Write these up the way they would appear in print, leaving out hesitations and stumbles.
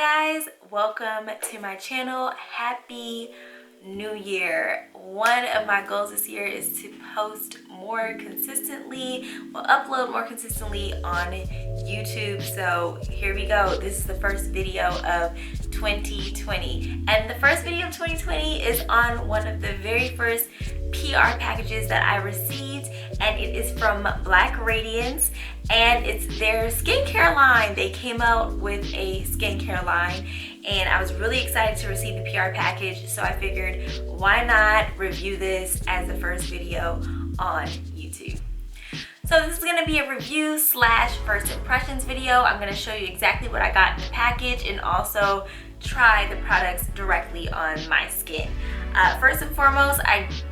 Hi guys, welcome to my channel. Happy New Year. One of my goals this year is to post more consistently, upload more consistently on YouTube. So here we go. This is the first video of 2020. And the first video of 2020 is on one of the very first PR packages that I received, and it is from Radiance, and it's their skincare line. They came out with a skincare line, and I was really excited to receive the PR package, so I figured why not review this as the first video on YouTube. So this is going to be a review slash first impressions video. I'm going to show you exactly what I got in the package and also try the products directly on my skin. First and foremost,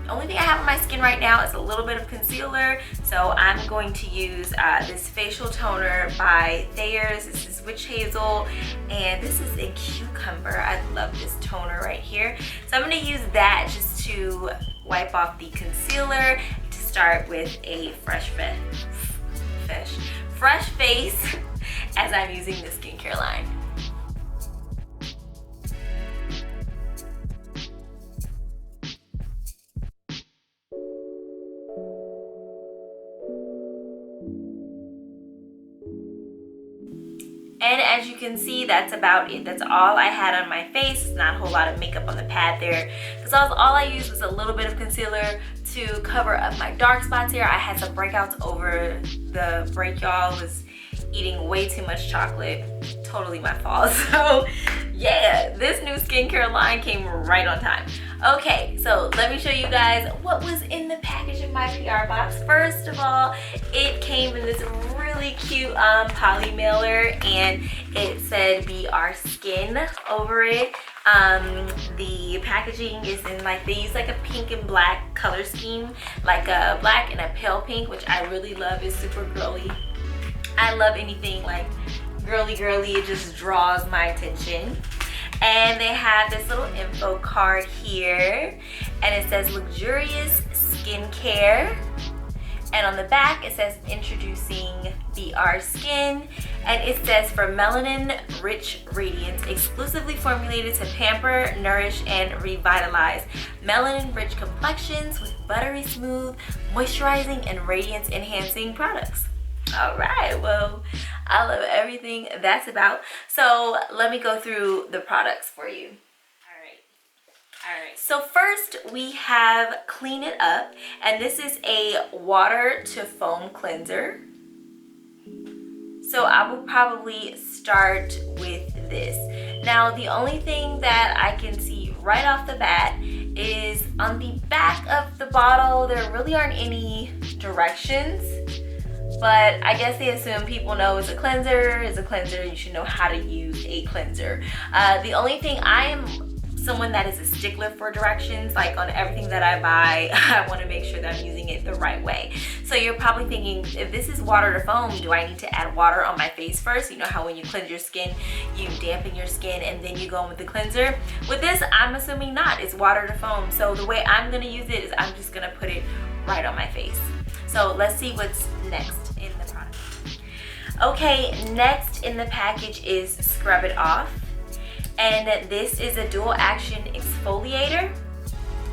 only thing I have on my skin right now is a little bit of concealer, so I'm going to use this facial toner by Thayers. This is Witch Hazel, and this is a cucumber. I love this toner right here. So I'm going to use that just to wipe off the concealer to start with a fresh face as I'm using the skincare line. And as you can see, that's about it. That's all I had on my face. Not a whole lot of makeup on the pad there, because all I used was a little bit of concealer to cover up my dark spots here. I had some breakouts over the break, y'all. Was eating way too much chocolate. Totally my fault. So yeah, this new skincare line came right on time. Okay, so let me show you guys what was in the package of my PR box. First of all, it came in this really cute poly mailer, and it said "Be Our Skin" over it. The packaging is in they use like a pink and black color scheme, like a black and a pale pink, which I really love. It's super girly. I love anything like girly, it just draws my attention. And they have this little info card here, and it says luxurious skincare, and on the back it says introducing Be Our Skin, and it says for melanin rich radiance, exclusively formulated to pamper, nourish, and revitalize melanin rich complexions with buttery smooth, moisturizing, and radiance enhancing products. All right, well, I love everything that's about. So let me go through the products for you. All right. So first we have Clean It Up, and this is a water to foam cleanser. So I will probably start with this. Now, the only thing that I can see right off the bat is on the back of the bottle, there really aren't any directions. But I guess they assume people know it's a cleanser. You should know how to use a cleanser. The only thing, I am someone that is a stickler for directions. Like on everything that I buy, I want to make sure that I'm using it the right way. So you're probably thinking, if this is water to foam, do I need to add water on my face first? You know how when you cleanse your skin, you dampen your skin and then you go in with the cleanser? With this, I'm assuming not. It's water to foam. So the way I'm going to use it is I'm just going to put it right on my face. So let's see what's next in the product. Okay, next in the package is Scrub It Off, and this is a dual action exfoliator.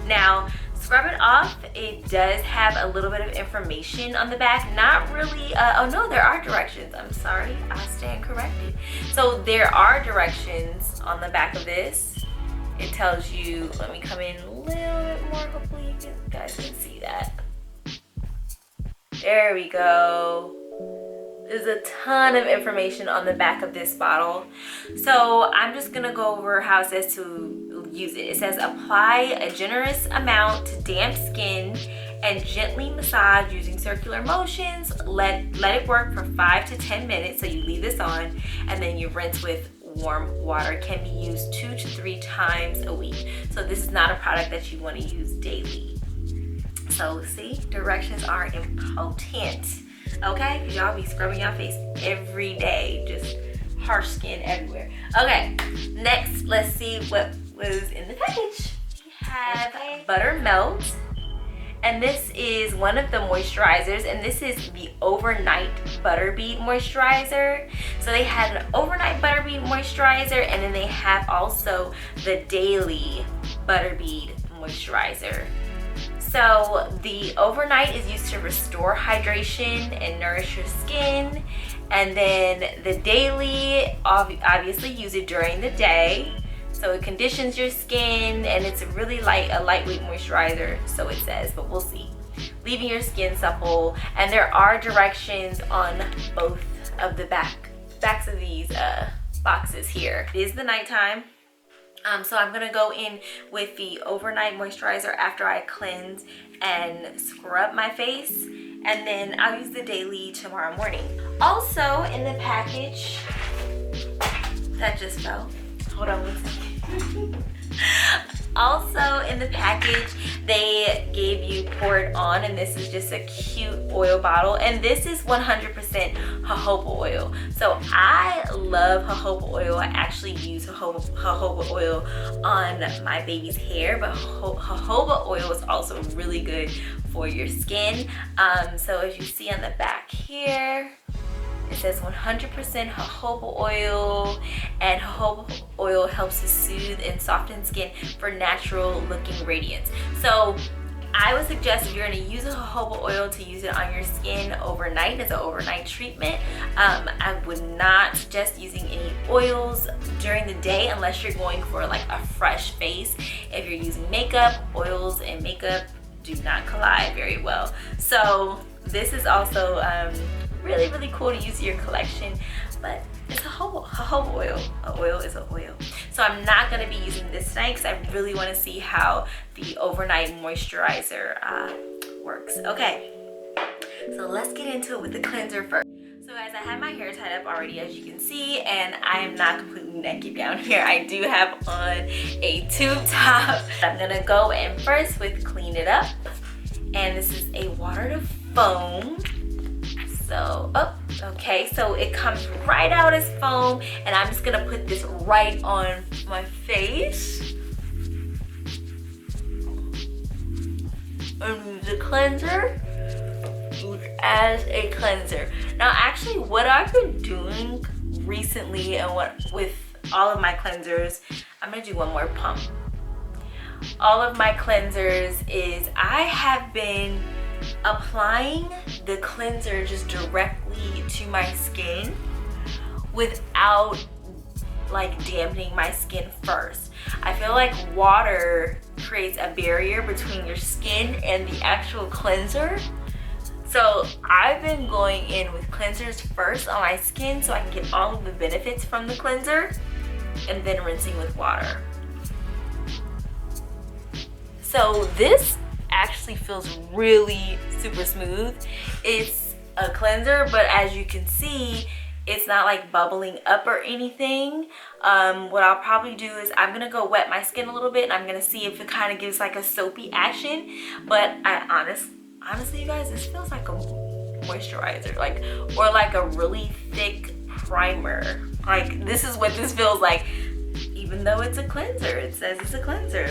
Now, Scrub It Off, it does have a little bit of information on the back. Not really, oh no, there are directions. I'm sorry, I stand corrected. So there are directions on the back of this. It tells you, let me come in a little bit more, hopefully you guys can see that. There we go. There's a ton of information on the back of this bottle. So I'm just gonna go over how it says to use it. It says apply a generous amount to damp skin and gently massage using circular motions. Let it work for 5 to 10 minutes. So you leave this on and then you rinse with warm water. It can be used 2 to 3 times a week. So this is not a product that you want to use daily. So see, directions are important, okay? Because y'all be scrubbing your face every day, just harsh skin everywhere. Okay, next, let's see what was in the package. We have butter melt, And this is one of the moisturizers, and this is the Overnight Butterbead Moisturizer. So they had an Overnight Butterbead Moisturizer, and then they have also the Daily Butterbead Moisturizer. So the Overnight is used to restore hydration and nourish your skin. And then the Daily, obviously use it during the day. So it conditions your skin, and it's really a lightweight moisturizer, so it says, but we'll see. Leaving your skin supple, and there are directions on both of the backs of these boxes here. It is the nighttime, so I'm gonna go in with the Overnight Moisturizer after I cleanse and scrub my face, and then I'll use the Daily tomorrow morning. Also in the package, that just fell. Hold on one second. Also in the package, they gave you Pour It On, and this is just a cute oil bottle, and this is 100% jojoba oil. So I love jojoba oil. I actually use jojoba oil on my baby's hair, but jojoba oil is also really good for your skin. So as you see on the back here, it says 100% jojoba oil, and jojoba oil helps to soothe and soften skin for natural looking radiance. So I would suggest if you're going to use a jojoba oil to use it on your skin overnight as an overnight treatment. I would not suggest using any oils during the day unless you're going for like a fresh face. If you're using makeup, oils and makeup do not collide very well. So this is also really cool to use in your collection, but it's jojoba oil. An oil is an oil. So I'm not going to be using this tonight because I really want to see how the Overnight Moisturizer works. Okay, so let's get into it with the cleanser first. So guys, I have my hair tied up already, as you can see, and I am not completely naked down here. I do have on a tube top. I'm going to go in first with Clean It Up, and this is a water to foam. So, okay, so it comes right out as foam, and I'm just gonna put this right on my face. And use the cleanser as a cleanser. Now, actually, what I've been doing recently and with all of my cleansers, I'm gonna do one more pump. All of my cleansers is I have been applying the cleanser just directly to my skin without like dampening my skin first. I feel like water creates a barrier between your skin and the actual cleanser. So I've been going in with cleansers first on my skin so I can get all of the benefits from the cleanser, and then rinsing with water. So this actually feels really super smooth. It's a cleanser, but as you can see, it's not like bubbling up or anything. What I'll probably do is I'm gonna go wet my skin a little bit, and I'm gonna see if it kind of gives like a soapy action. But I honestly, you guys, this feels like a moisturizer, or like a really thick primer. Like, this is what this feels like, even though it's a cleanser. It says it's a cleanser.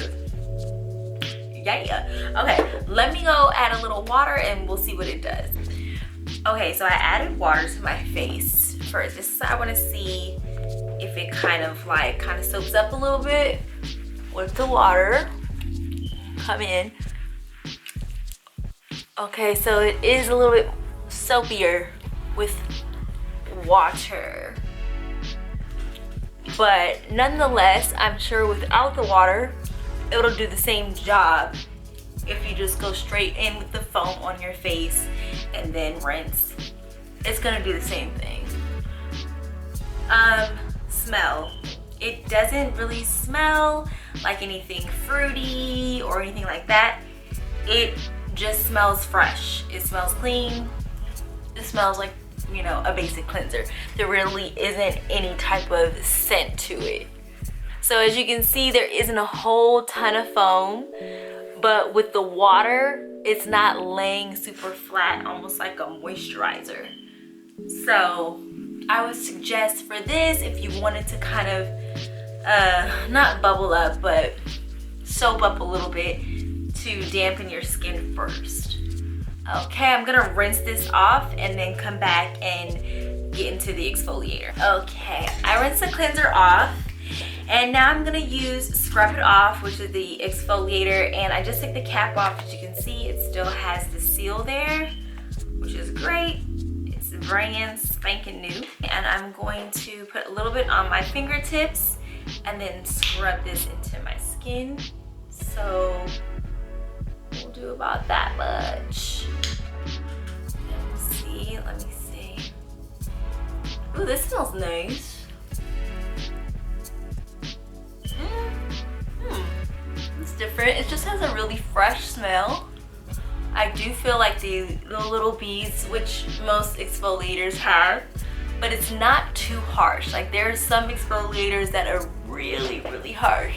Yeah. Okay, let me go add a little water and we'll see what it does. Okay, so I added water to my face first. This is, I want to see if it kind of soaks up a little bit with the water. Come in. Okay, so it is a little bit soapier with water, but nonetheless, I'm sure without the water it'll do the same job if you just go straight in with the foam on your face and then rinse. It's gonna do the same thing. Smell. It doesn't really smell like anything fruity or anything like that. It just smells fresh. It smells clean. It smells like, you know, a basic cleanser. There really isn't any type of scent to it. So as you can see, there isn't a whole ton of foam, but with the water, it's not laying super flat, almost like a moisturizer. So I would suggest for this, if you wanted to kind of, not bubble up, but soap up a little bit, to dampen your skin first. Okay, I'm gonna rinse this off and then come back and get into the exfoliator. Okay, I rinsed the cleanser off and now I'm gonna use Scrub It Off, which is the exfoliator, and I just took the cap off. As you can see, it still has the seal there, which is great. It's brand spanking new. And I'm going to put a little bit on my fingertips and then scrub this into my skin. So we'll do about that much. Let me see. Ooh, this smells nice. It's different. It just has a really fresh smell. I do feel like the little beads, which most exfoliators have, but it's not too harsh. Like there's some exfoliators that are really, really harsh.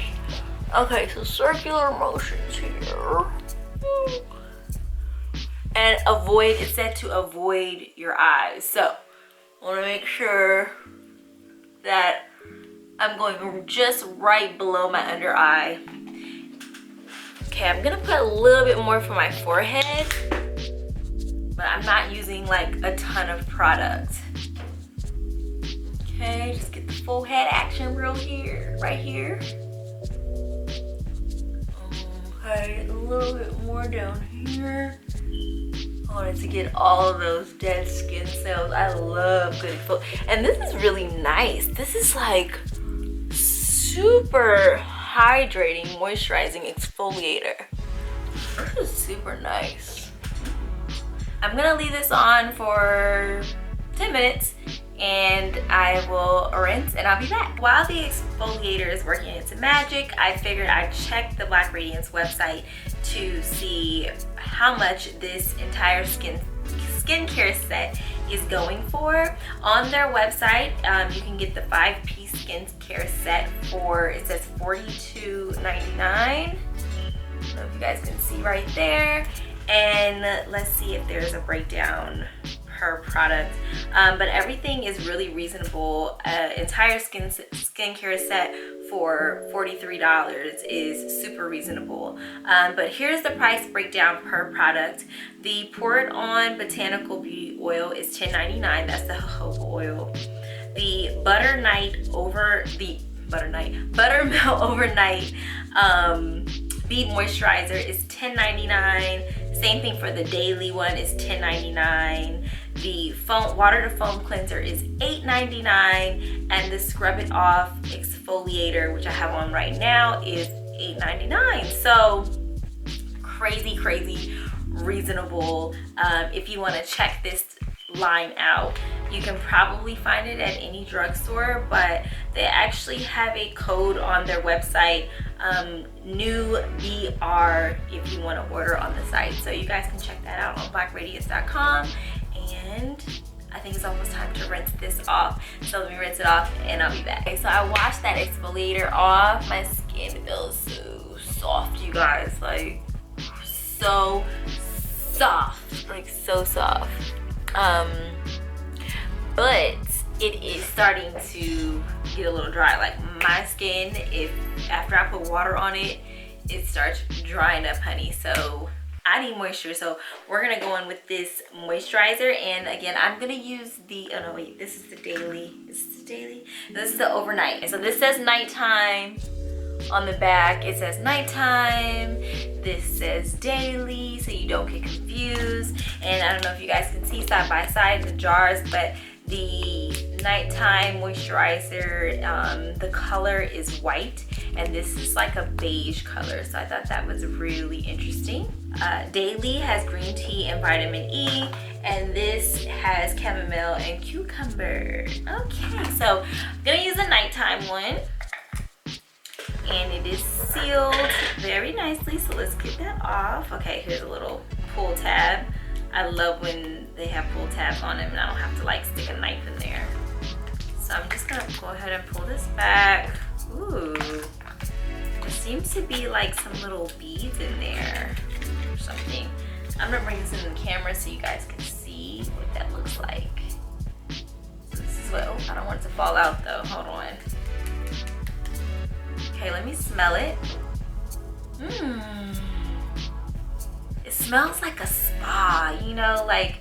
Okay, so circular motions here. And avoid, it's said to avoid your eyes. So I want to make sure that I'm going just right below my under eye. Okay, I'm gonna put a little bit more for my forehead, but I'm not using like a ton of product. Okay, just get the full head action right here. Okay, a little bit more down here. I wanted to get all of those dead skin cells. I love good exfoliator. And this is really nice. This is like super hydrating, moisturizing exfoliator. This is super nice. I'm gonna leave this on for 10 minutes and I will rinse and I'll be back. While the exfoliator is working its magic, I figured I'd check the Black Radiance website to see how much this entire skincare set is going for. On their website, you can get the 5-piece skincare set for, it says $42.99. I don't know if you guys can see right there. And let's see if there's a breakdown per product, but everything is really reasonable. Entire skincare set for $43 is super reasonable. But here's the price breakdown per product. The Pour It On Botanical Beauty Oil is $10.99. That's the jojoba oil. The Buttermelt Overnight Bead Moisturizer is $10.99. Same thing for the daily one is $10.99. The foam water to foam cleanser is $8.99, and the Scrub It Off exfoliator, which I have on right now, is $8.99. So crazy reasonable. If you want to check this line out, you can probably find it at any drugstore, but they actually have a code on their website, new BR, if you want to order on the site. So you guys can check that out on blackradiance.com. And I think it's almost time to rinse this off. So let me rinse it off and I'll be back. Okay, so I washed that exfoliator off. My skin feels so soft, you guys. Like so soft, like so soft. But it is starting to get a little dry. Like my skin, if after I put water on it, it starts drying up, honey. So I need moisture, so we're gonna go in with this moisturizer. And again, I'm gonna use the, oh no wait, this is the daily. Is this the daily? This is the overnight. So this says nighttime on the back. It says nighttime. This says daily, so you don't get confused. And I don't know if you guys can see side by side the jars, but the nighttime moisturizer, the color is white, and this is like a beige color, so I thought that was really interesting. Daily has green tea and vitamin E, and this has chamomile and cucumber. Okay, so I'm gonna use the nighttime one, and it is sealed very nicely, so let's get that off. Okay, here's a little pull tab. I love when they have pull tabs on them and I don't have to like stick a knife in there. So I'm just gonna go ahead and pull this back. Ooh, there seems to be like some little beads in there or something. I'm gonna bring this in the camera so you guys can see what that looks like. So this is what, oh, I don't want it to fall out though, hold on. Okay, let me smell it. smells like a spa, you know, like,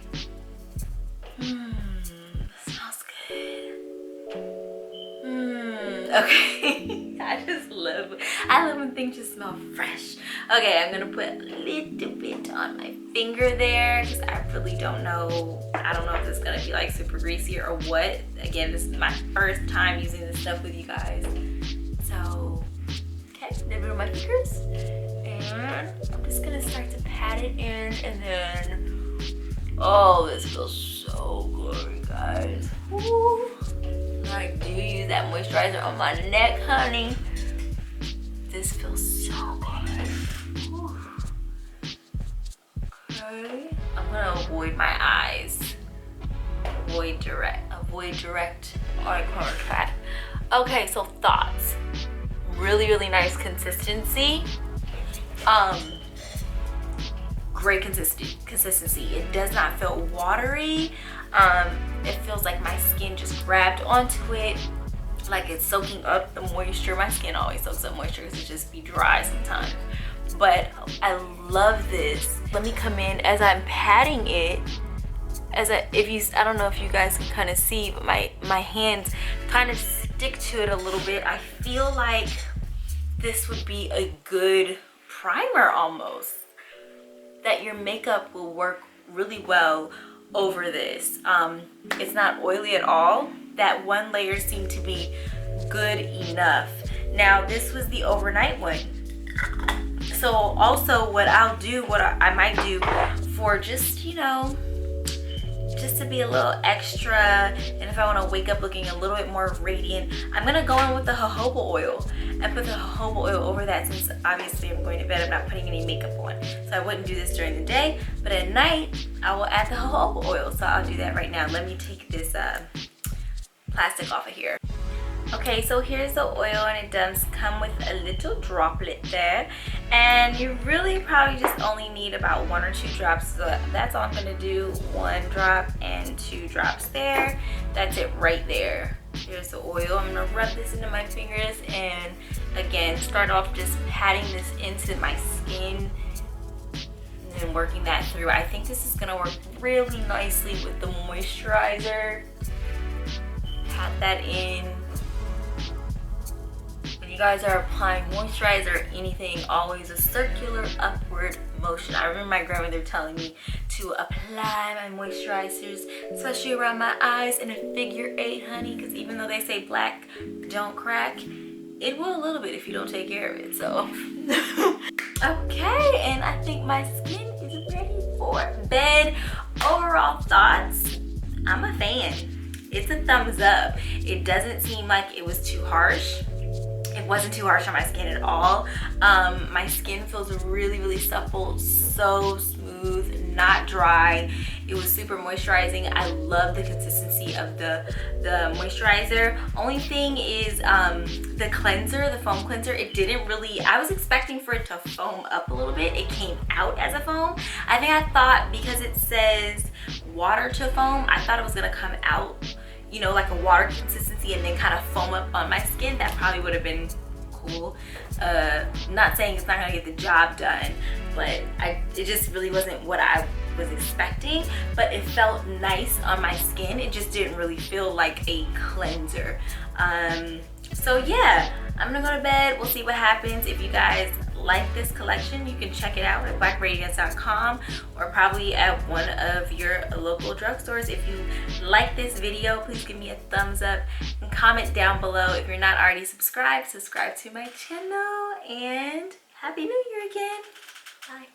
smells good. Okay. I love when things just smell fresh. Okay, I'm gonna put a little bit on my finger there because I really don't know. I don't know if it's gonna be like super greasy or what. Again, this is my first time using this stuff with you guys. So, okay, a little bit on my fingers. And I'm just gonna start to pat it in, and then, oh, this feels so good, guys. Woo. I do use that moisturizer on my neck, honey. This feels so good. Woo. Okay, I'm gonna avoid my eyes. Avoid direct eye contact. Okay, so thoughts. Really, really nice consistency. Great consistency. It does not feel watery. It feels like my skin just grabbed onto it, like it's soaking up the moisture. My skin always soaks up moisture because it just be dry sometimes. But I love this. Let me come in as I'm patting it. I don't know if you guys can kind of see, but my hands kind of stick to it a little bit. I feel like this would be a good primer almost, that your makeup will work really well over this. It's not oily at all. That one layer seemed to be good enough. Now this was the overnight one. So also what I might do for just, you know, just to be a little extra, and if I want to wake up looking a little bit more radiant, I'm gonna go in with the jojoba oil and put the jojoba oil over that, since obviously I'm going to bed, I'm not putting any makeup on. So I wouldn't do this during the day, but at night I will add the jojoba oil. So I'll do that right now. Let me take this plastic off of here. Okay, so here's the oil, and it does come with a little droplet there, and you really probably just only need about 1 or 2 drops. So that's all I'm gonna do. 1 drop and 2 drops there. That's it right there. There's the oil. I'm gonna rub this into my fingers, and again, start off just patting this into my skin and then working that through. I think this is gonna work really nicely with the moisturizer. Pat that in. You guys are applying moisturizer or anything, always a circular upward motion. I remember my grandmother telling me to apply my moisturizers, especially around my eyes, in a figure 8, honey, because even though they say black don't crack, it will a little bit if you don't take care of it. So okay, and I think my skin is ready for bed. Overall thoughts, I'm a fan. It's a thumbs up. It doesn't seem like it was too harsh. It wasn't too harsh on my skin at all. My skin feels really, really supple, so smooth, not dry. It was super moisturizing. I love the consistency of the moisturizer. Only thing is the cleanser, the foam cleanser, it didn't really, I was expecting for it to foam up a little bit. It came out as a foam. I thought because it says water to foam, I thought it was gonna come out, you know, like a water consistency and then kind of foam up on my skin. That probably would have been cool. Not saying it's not gonna get the job done, but it just really wasn't what I was expecting, but it felt nice on my skin. It just didn't really feel like a cleanser. So yeah, I'm gonna go to bed. We'll see what happens. If you guys like this collection, you can check it out at blackradiance.com or probably at one of your local drugstores. If you like this video, please give me a thumbs up and comment down below. If you're not already subscribed, subscribe to my channel, and Happy New Year again. Bye.